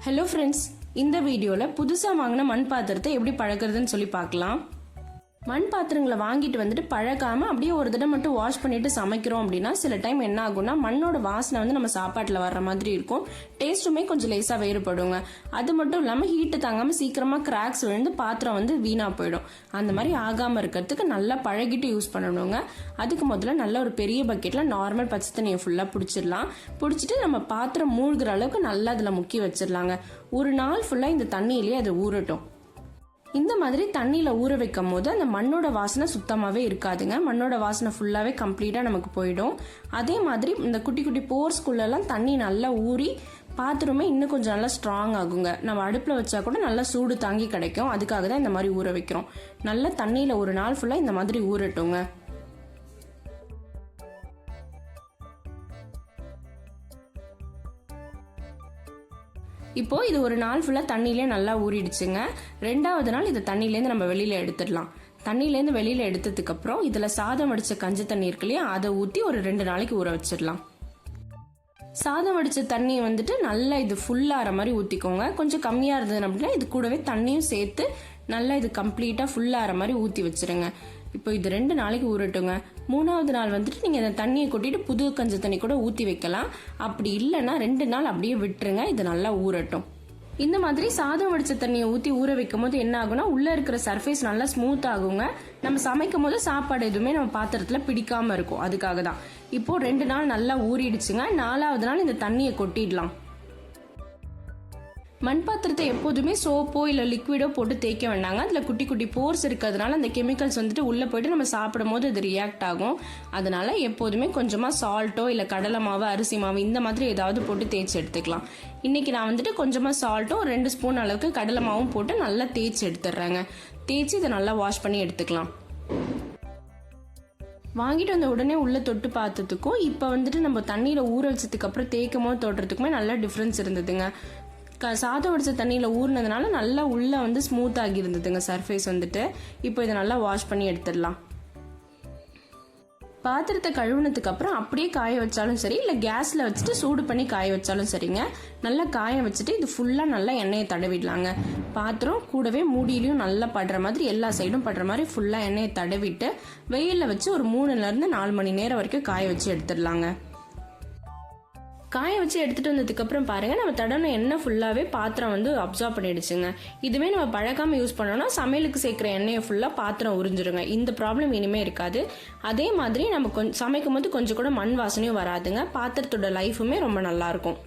Hello friends, இந்த வீடியோவில் புதுசாக வாங்கின மண் பாத்திரத்தை எப்படி பழக்கிறதுன்னு சொல்லி பார்க்கலாம். மண் பாத்திரங்களை வாங்கிட்டு வந்துட்டு பழக்காம அப்படியே ஒரு தடவை மட்டும் வாஷ் பண்ணிட்டு சமைக்கிறோம் அப்படின்னா சில டைம் என்ன ஆகும்னா மண்ணோட வாசனை வந்து நம்ம சாப்பாட்டில் வர்ற மாதிரி இருக்கும். டேஸ்ட்டுமே கொஞ்சம் லேசாக வேறுபடுங்க. அது மட்டும் இல்லாமல் ஹீட்டு தாங்காமல் சீக்கிரமாக கிராக்ஸ் விழுந்து பாத்திரம் வந்து வீணாக போயிடும். அந்த மாதிரி ஆகாமல் இருக்கிறதுக்கு நல்லா பழகிட்டு யூஸ் பண்ணணுங்க. அதுக்கு முதல்ல நல்ல ஒரு பெரிய பக்கெட்டில் நார்மல் பச்சை தண்ணியை ஃபுல்லாக பிடிச்சிட்டு நம்ம பாத்திரம் மூழ்கிற அளவுக்கு நல்லா அதில் முக்கி வச்சிடலாங்க. ஒரு நாள் ஃபுல்லாக இந்த தண்ணியிலேயே அது ஊறட்டும். இந்த மாதிரி தண்ணியில் ஊற வைக்கும் போது அந்த மண்ணோட வாசனை சுத்தமாகவே இருக்காதுங்க. மண்ணோட வாசனை ஃபுல்லாகவே கம்ப்ளீட்டாக நமக்கு போயிடும். அதே மாதிரி இந்த குட்டி குட்டி போர்ஸ்குள்ளெல்லாம் தண்ணி நல்லா ஊறி பாத்திரமே இன்னும் கொஞ்சம் நல்லா ஸ்ட்ராங் ஆகுங்க. நம்ம அடுப்பில் வச்சா கூட நல்லா சூடு தாங்கி கிடைக்கும். அதுக்காக தான் இந்த மாதிரி ஊற வைக்கிறோம். நல்லா தண்ணியில் ஒரு நாள் ஃபுல்லாக இந்த மாதிரி ஊறட்டுங்க. இப்போ இது ஒரு நாள் ஃபுல்லாக தண்ணியிலே நல்லா ஊறிடுச்சுங்க. ரெண்டாவது நாள் இதை தண்ணியிலேருந்து நம்ம வெளியில் எடுத்துடலாம். தண்ணியிலேருந்து வெளியில் எடுத்ததுக்கப்புறம் இதில் சாதம் வடித்த கஞ்சி தண்ணி இருக்கு இல்லையா, அதை ஊற்றி ஒரு 2 நாளைக்கு ஊற வச்சிடலாம். சாதம் வடித்த தண்ணி வந்துட்டு நல்லா இது ஃபுல்லாகிற மாதிரி ஊற்றிக்கோங்க. கொஞ்சம் கம்மியாக இருந்தது அப்படின்னா இது கூடவே தண்ணியும் சேர்த்து நல்லா இது கம்ப்ளீட்டாக ஃபுல்லாகிற மாதிரி ஊற்றி வச்சிருங்க. இப்போ இது 2 நாளைக்கு ஊறட்டுங்க. 3வது நாள் வந்துட்டு நீங்கள் இந்த தண்ணியை கொட்டிட்டு புது கஞ்சி தண்ணி கூட ஊற்றி வைக்கலாம். அப்படி இல்லைன்னா 2 நாள் அப்படியே விட்டுருங்க. இது நல்லா ஊறட்டும். இந்த மாதிரி சாதம் வடிச்ச தண்ணியை ஊற்றி ஊற வைக்கும் போது என்ன ஆகும்னா உள்ளே இருக்கிற சர்ஃபேஸ் நல்லா ஸ்மூத் ஆகுங்க. நம்ம சமைக்கும் போது சாப்பாடு எதுவுமே நம்ம பாத்திரத்தில் பிடிக்காம இருக்கும். அதுக்காக தான். இப்போ 2 நாள் நல்லா ஊறிடுச்சுங்க. 4வது நாள் இந்த தண்ணியை கொட்டிடலாம். மண் பாத்திரத்தை எப்போதுமே சோப்போ இல்லை லிக்விடோ போட்டு தேய்க்க வேண்டாங்க. அதில் குட்டி குட்டி போர்ஸ் இருக்கிறதுனால அந்த கெமிக்கல்ஸ் வந்துட்டு உள்ளே போயிட்டு நம்ம சாப்பிடும் போது அது ரியாக்ட் ஆகும். அதனால எப்போதுமே கொஞ்சமாக சால்ட்டோ இல்லை கடலை மாவு, அரிசி மாவு இந்த மாதிரி ஏதாவது போட்டு தேய்ச்சி எடுத்துக்கலாம். இன்னைக்கு நான் வந்துட்டு கொஞ்சமாக சால்ட்டும் 2 ஸ்பூன் அளவுக்கு கடலை மாவும் போட்டு நல்லா தேய்ச்சி எடுத்துடுறேங்க. தேய்ச்சி இதை நல்லா வாஷ் பண்ணி எடுத்துக்கலாம். வாங்கிட்டு வந்த உடனே உள்ளே தொட்டு பார்த்ததுக்கும் இப்போ வந்துட்டு நம்ம தண்ணியில் ஊற வச்சதுக்கு அப்புறம் தேய்க்கும் போது தொடுறதுக்குமே நல்லா டிஃப்ரென்ஸ் இருந்ததுங்க. சாதம் வடிச்ச தண்ணியில் ஊறினதுனால நல்லா உள்ளே வந்து ஸ்மூத் ஆகி இருந்ததுங்க சர்ஃபேஸ் வந்துட்டு. இப்போ இதை நல்லா வாஷ் பண்ணி எடுத்துடலாம். பாத்திரத்தை கழுவுனதுக்கு அப்புறம் அப்படியே காய வச்சாலும் சரி, இல்லை கேஸில் வச்சுட்டு சூடு பண்ணி காய வச்சாலும் சரிங்க. நல்லா காய வச்சுட்டு இது ஃபுல்லாக நல்லா எண்ணெயை தடவிடலாங்க. பாத்திரம் கூடவே மூடியிலையும் நல்லா படுற மாதிரி எல்லா சைடும் படுற மாதிரி ஃபுல்லாக எண்ணெயை தடவிட்டு வெயிலில் வச்சு ஒரு 3லேருந்து 4 மணி நேரம் வரைக்கும் காய வச்சு எடுத்துடலாங்க. காய வச்சு எடுத்துட்டு வந்ததுக்கு அப்புறம் பாருங்க, நம்ம தடவை எண்ணெய் ஃபுல்லாவே பாத்திரம் வந்து அப்சார்ப் பண்ணிடுச்சுங்க. இதுவே நம்ம பழக்காம யூஸ் பண்ணோம்னா சமையலுக்கு சேர்க்கிற எண்ணெயை ஃபுல்லா பாத்திரம் உறிஞ்சிருங்க. இந்த ப்ராப்ளம் இனிமே இருக்காது. அதே மாதிரி நம்ம சமைக்கும் போது கொஞ்சம் கூட மண் வாசனையும் வராதுங்க. பாத்திரத்தோட லைஃபுமே ரொம்ப நல்லா இருக்கும்.